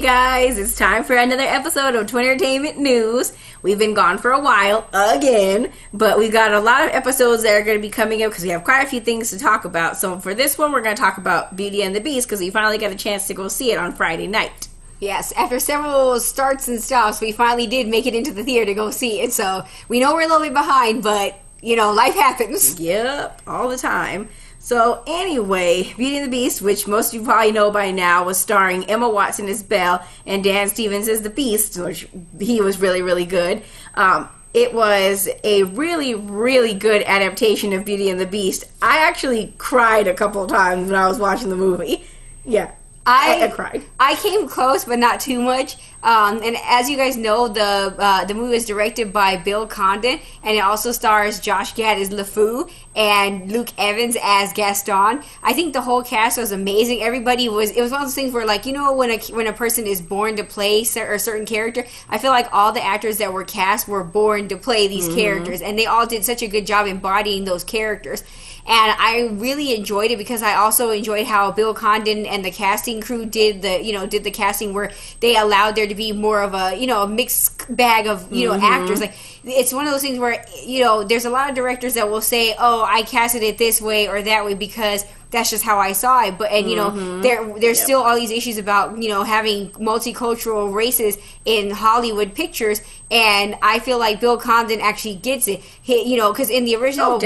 guys, it's time for another episode of Twin Entertainment News. We've been gone for a while, again, but we've got a lot of episodes that are going to be coming up because we have quite a few things to talk about. So for this one, we're going to talk about Beauty and the Beast because we finally got a chance to go see it on Friday night. Yes, after several starts and stops, we finally did make it into the theater to go see it. So we know we're a little bit behind, but, you know, life happens. Yep, all the time. So anyway, Beauty and the Beast, which most of you probably know by now, was starring Emma Watson as Belle and Dan Stevens as the Beast, which he was really, really good. It was a really, really good adaptation of Beauty and the Beast. I actually cried a couple times when I was watching the movie. Yeah. I cried. I came close, but not too much. And as you guys know, the movie was directed by Bill Condon, and it also stars Josh Gad as LeFou and Luke Evans as Gaston. I think the whole cast was amazing. It was one of those things where, like, you know, when a person is born to play a certain character, I feel like all the actors that were cast were born to play these characters, and they all did such a good job embodying those characters. And I really enjoyed it because I also enjoyed how Bill Condon and the casting crew did the casting where they allowed there to be more of a mixed bag of actors. Like, it's one of those things where there's a lot of directors that will say, oh, I casted it this way or that way because that's just how I saw it. But there's still all these issues about having multicultural races in Hollywood pictures, and I feel like Bill Condon actually gets it. Because in the original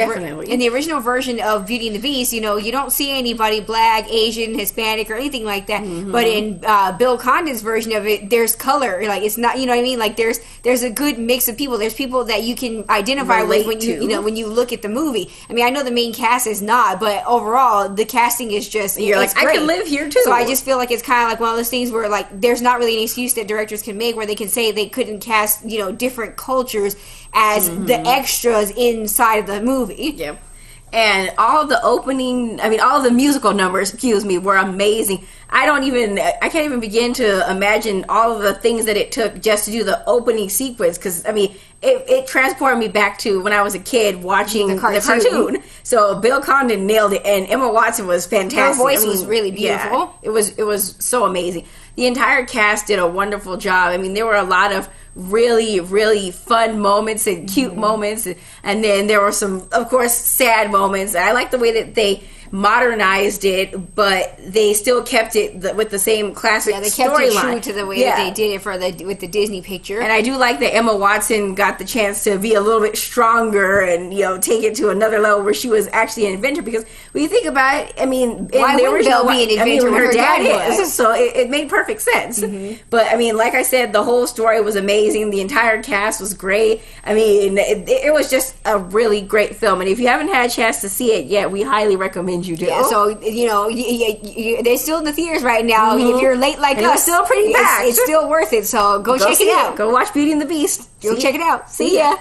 version of Beauty and the Beast, you don't see anybody black, Asian, Hispanic, or anything like that. But in Bill Condon's version of it, there's color. Like, it's not, you know what I mean? Like, there's a good mix of people. There's people that you can identify with when you look at the movie. I mean, I know the main cast is not, but overall the casting is just you're like, great. I can live here too. So I just feel like it's kind of like one of those things where, like, there's not really an excuse that directors can make where they can say they couldn't cast different cultures as the extras inside of the movie. Yep. And all of the musical numbers, were amazing. I can't even begin to imagine all of the things that it took just to do the opening sequence, because, it transported me back to when I was a kid watching the cartoon. So Bill Condon nailed it, and Emma Watson was fantastic. Her voice was really beautiful. Yeah, it was so amazing. The entire cast did a wonderful job. There were a lot of really, really fun moments and cute moments, and then there were some, of course, sad moments. I like the way that they modernized it, but they still kept it with the same classic storyline. Yeah, they kept it true to the way that they did it with the Disney picture. And I do like that Emma Watson got the chance to be a little bit stronger and take it to another level where she was actually an inventor. Because when you think about it, why wouldn't Belle be an inventor when her dad was? So it made perfect sense. But like I said, the whole story was amazing. The entire cast was great. It was just a really great film. And if you haven't had a chance to see it yet, we highly recommend you do. Yeah, so they're still in the theaters right now. If you're late like us, it's still pretty packed. It's still worth it. So go check it out. Go watch Beauty and the Beast. Go check it out. See ya.